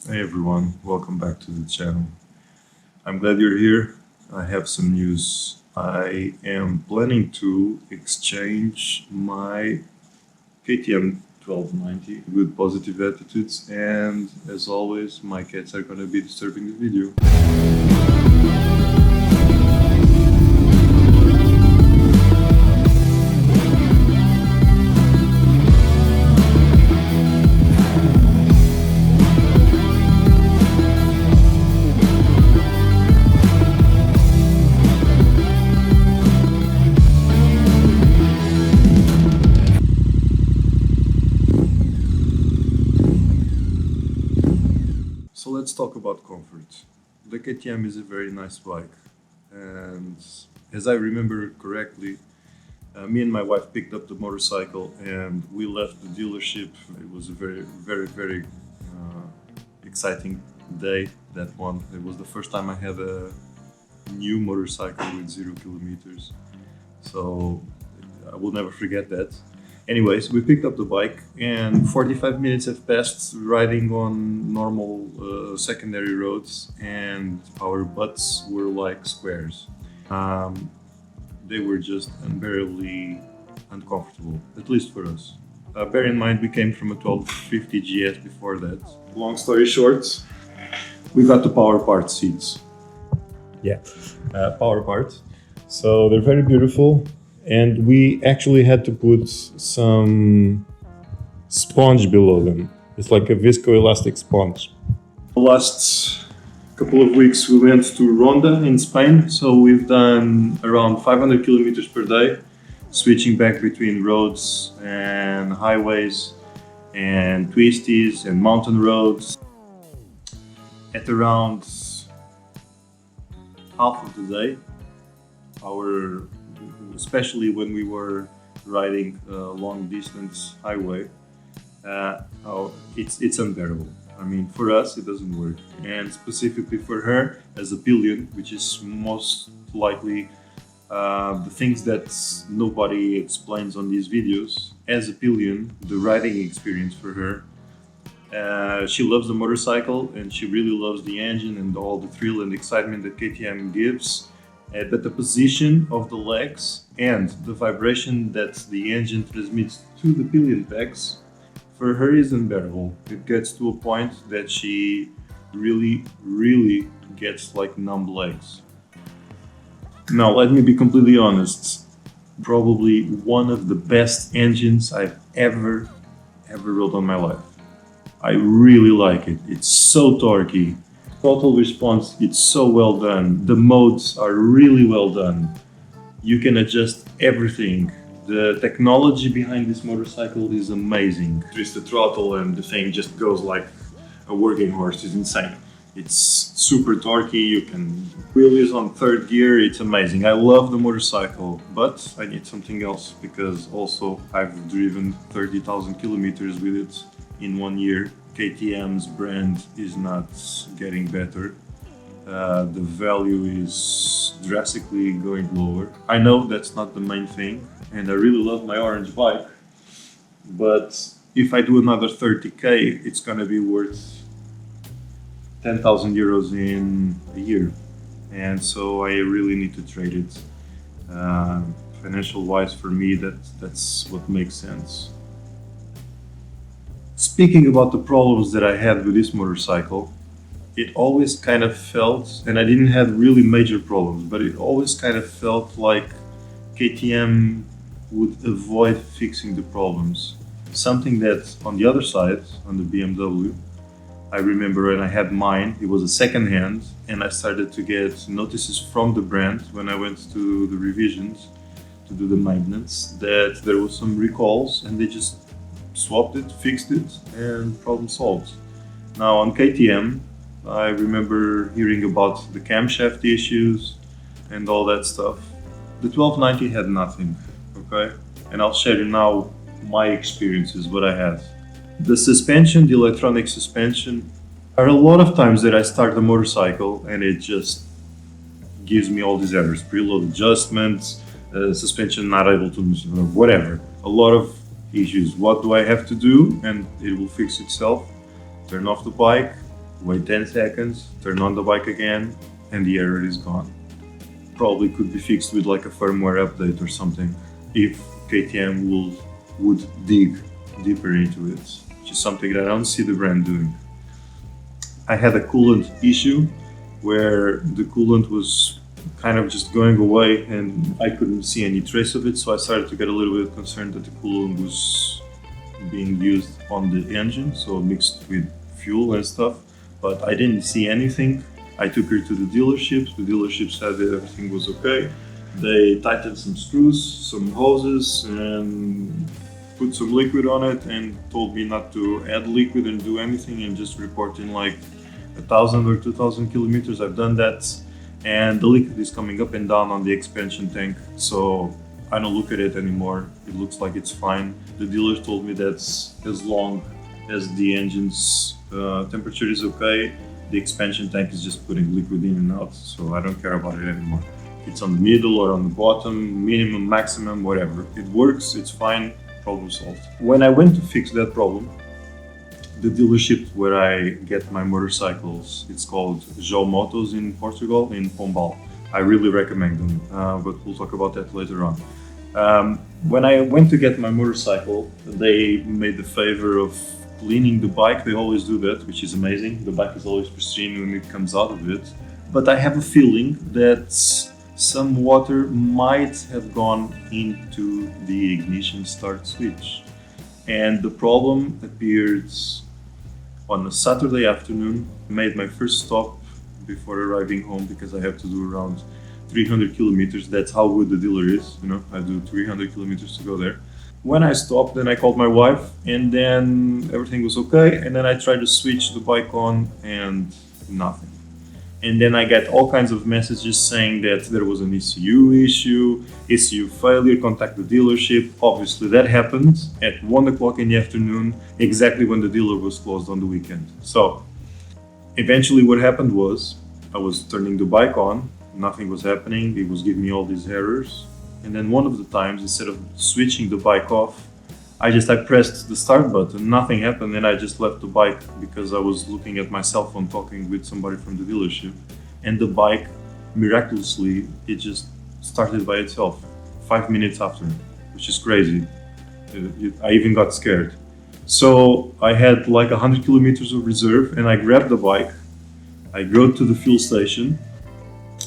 Hey everyone, welcome back to the channel. I'm glad you're here. I have some news. I am planning to exchange my KTM 1290 with positive attitudes, and as always, my cats are gonna be disturbing the video. So let's talk about comfort. The KTM is a very nice bike, and as I remember correctly, me and my wife picked up the motorcycle and we left the dealership. It was a very exciting day, that one. It was the first time I had a new motorcycle with 0 kilometers. So I will never forget that. Anyways, we picked up the bike and 45 minutes have passed riding on normal secondary roads, and our butts were like squares. Um, they were just unbearably uncomfortable, at least for us. Bear in mind, we came from a 1250 GS before that. Long story short, we got the power part seats. Yeah, power part. So they're very beautiful, and we actually had to put some sponge below them. It's like a viscoelastic sponge. The last couple of weeks we went to Ronda in Spain, so we've done around 500 kilometers per day, switching back between roads and highways and twisties and mountain roads. At around half of the day, especially when we were riding a long distance highway, it's unbearable. I mean, for us, it doesn't work. And specifically for her, as a pillion, which is most likely the things that nobody explains on these videos, as a pillion, the riding experience for her, she loves the motorcycle and she really loves the engine and all the thrill and excitement that KTM gives. But the position of the legs and the vibration that the engine transmits to the pillion pegs, for her, is unbearable. It gets to a point that she really gets like numb legs. Now, let me be completely honest. Probably one of the best engines I've ever rode on my life. I really like it. It's so torquey. Total response, it's so well done. The modes are really well done. You can adjust everything. The technology behind this motorcycle is amazing. Twist the throttle and the thing just goes like a working horse. It's insane. It's super torquey. You can wheelies on third gear. It's amazing. I love the motorcycle, but I need something else because also I've driven 30,000 kilometers with it in 1 year. KTM's brand is not getting better. The value is drastically going lower. I know that's not the main thing, and I really love my orange bike, but if I do another 30k, it's gonna be worth 10,000 euros in a year, and so I really need to trade it. Financial wise, for me, that's what makes sense. Speaking about the problems that I had with this motorcycle, it always kind of felt, and I didn't have really major problems, but it always kind of felt like KTM would avoid fixing the problems. Something that on the other side, on the BMW, I remember when I had mine, it was a second hand, and I started to get notices from the brand when I went to the revisions to do the maintenance that there was some recalls, and they just swapped it, fixed it, and problem solved. Now on KTM, I remember hearing about the camshaft issues and all that stuff. The 1290 had nothing, okay? And I'll share you now my experiences, what I had. The suspension, the electronic suspension, are a lot of times that I start the motorcycle and it just gives me all these errors. Preload adjustments, suspension not able to, whatever. A lot of issues. What do I have to do? And it will fix itself. Turn off the bike, wait 10 seconds, turn on the bike again, and the error is gone. Probably could be fixed with like a firmware update or something if KTM would dig deeper into it, which is something that I don't see the brand doing. I had a coolant issue where the coolant was kind of just going away and I couldn't see any trace of it, so I started to get a little bit concerned that the coolant was being used on the engine, so mixed with fuel and stuff, but I didn't see anything. I took her to the dealership said that everything was okay. They tightened some screws, some hoses, and put some liquid on it and told me not to add liquid and do anything and just report in like 1,000 or 2,000 kilometers. I've done that, and the liquid is coming up and down on the expansion tank, so I don't look at it anymore. It looks like it's fine. The dealer told me that's as long as the engine's temperature is okay, the expansion tank is just putting liquid in and out, so I don't care about it anymore. It's on the middle or on the bottom, minimum, maximum, whatever. It works, it's fine, problem solved. When I went to fix that problem, the dealership where I get my motorcycles, it's called João Motos in Portugal, in Pombal. I really recommend them, but we'll talk about that later on. When I went to get my motorcycle, they made the favor of cleaning the bike. They always do that, which is amazing. The bike is always pristine when it comes out of it. But I have a feeling that some water might have gone into the ignition start switch. And the problem appeared on a Saturday afternoon. I made my first stop before arriving home because I have to do around 300 kilometers. That's how good the dealer is, you know, I do 300 kilometers to go there. When I stopped, then I called my wife, and then everything was okay. And then I tried to switch the bike on and nothing. And then I get all kinds of messages saying that there was an ECU issue, ECU failure, contact the dealership. Obviously that happened at 1 o'clock in the afternoon, exactly when the dealer was closed on the weekend. So eventually what happened was I was turning the bike on, nothing was happening, it was giving me all these errors. And then one of the times, instead of switching the bike off, I pressed the start button, nothing happened, and I just left the bike because I was looking at my cell phone talking with somebody from the dealership. And the bike, miraculously, it just started by itself 5 minutes after, which is crazy. I even got scared. So I had like 100 kilometers of reserve, and I grabbed the bike, I drove to the fuel station,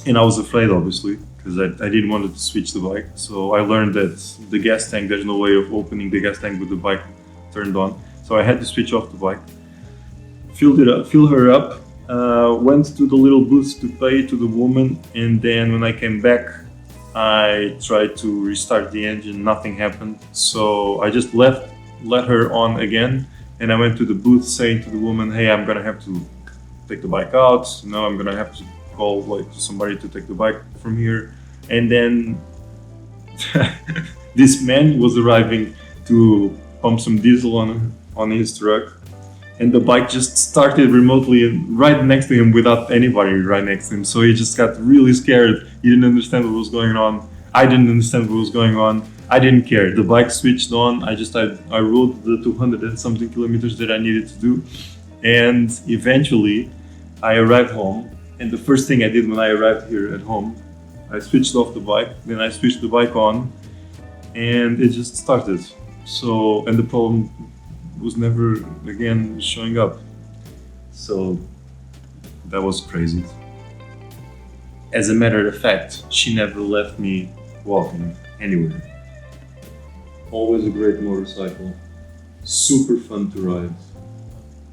and I was afraid, obviously, because I didn't want to switch the bike. So I learned that the gas tank, there's no way of opening the gas tank with the bike turned on. So I had to switch off the bike, fill her up, went to the little booth to pay to the woman, and then when I came back, I tried to restart the engine, nothing happened. So I just let her on again, and I went to the booth saying to the woman, hey, I'm gonna have to take the bike out, now I'm gonna have to call like somebody to take the bike from here. And then this man was arriving to pump some diesel on his truck, and the bike just started remotely right next to him without anybody right next to him. So he just got really scared. He didn't understand what was going on. I didn't understand what was going on. I didn't care. The bike switched on. I rode the 200 and something kilometers that I needed to do, and eventually I arrived home. And the first thing I did when I arrived here at home, I switched off the bike, then I switched the bike on, and it just started. So, and the problem was never again showing up. So that was crazy. As a matter of fact, she never left me walking anywhere. Always a great motorcycle, super fun to ride,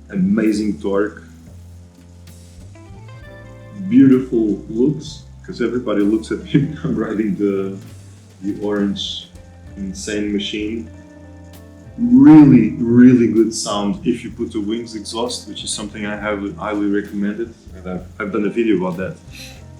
amazing torque, beautiful looks, because everybody looks at me when I'm riding the orange insane machine. Really, really good sound if you put a wings exhaust, which is something I have highly recommended, and I've done a video about that.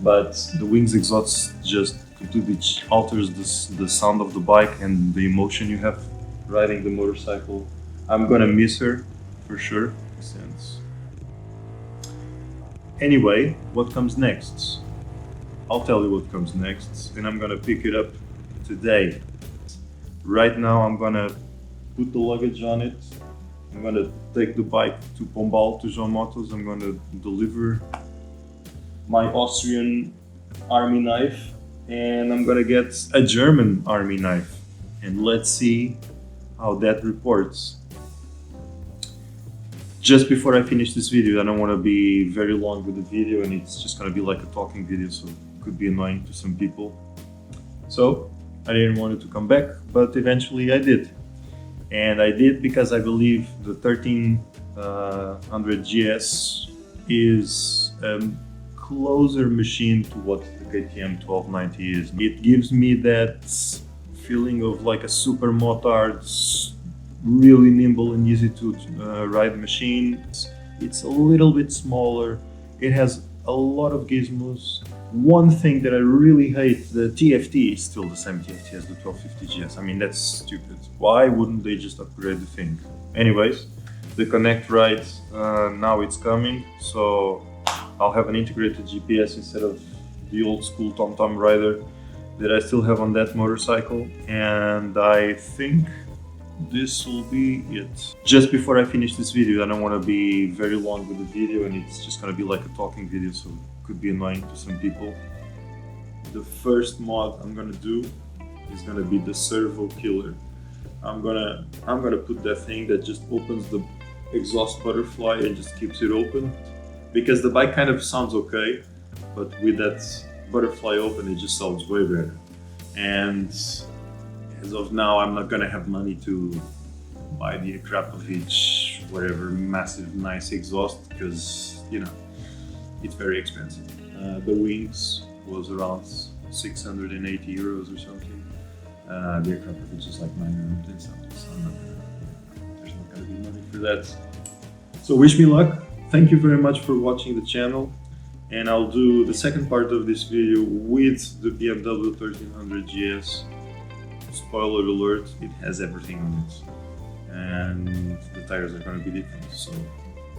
But the wings exhaust just completely alters the sound of the bike and the emotion you have riding the motorcycle. I'm gonna miss her for sure. Since anyway, what comes next? I'll tell you what comes next, and I'm gonna pick it up today. Right now I'm gonna put the luggage on it, I'm gonna take the bike to Pombal, to João Motos. I'm gonna deliver my Austrian army knife, and I'm gonna get a German army knife, and let's see how that reports. Just before I finish this video, I don't want to be very long with the video, and it's just gonna be like a talking video, so it could be annoying to some people. So I didn't want it to come back, but eventually I did. And I did because I believe the 1300 GS is a closer machine to what the KTM 1290 is. It gives me that feeling of like a super motard, really nimble and easy to ride machine. It's a little bit smaller. It has a lot of gizmos. One thing that I really hate, the TFT is still the same TFT as the 1250 GS. I mean, that's stupid. Why wouldn't they just upgrade the thing? Anyways, the Connect Ride, now it's coming, so I'll have an integrated GPS instead of the old school TomTom rider that I still have on that motorcycle, and I think this will be it. Just before I finish this video, I don't want to be very long with the video, and it's just going to be like a talking video, so it could be annoying to some people. The first mod I'm going to do is going to be the servo killer. I'm gonna put that thing that just opens the exhaust butterfly and just keeps it open, because the bike kind of sounds okay, but with that butterfly open, it just sounds way better. And as of now, I'm not gonna have money to buy the Akrapovic, whatever, massive, nice exhaust, because, you know, it's very expensive. The wings was around 680 euros or something. The Akrapovic is like 910 something, so there's not gonna be money for that. So wish me luck. Thank you very much for watching the channel, and I'll do the second part of this video with the BMW 1300 GS. Spoiler alert, it has everything on it, and the tires are going to be different, so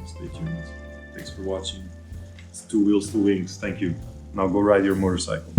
stay tuned. Thanks for watching. It's 2 wheels, 2 wings. Thank you. Now go ride your motorcycle.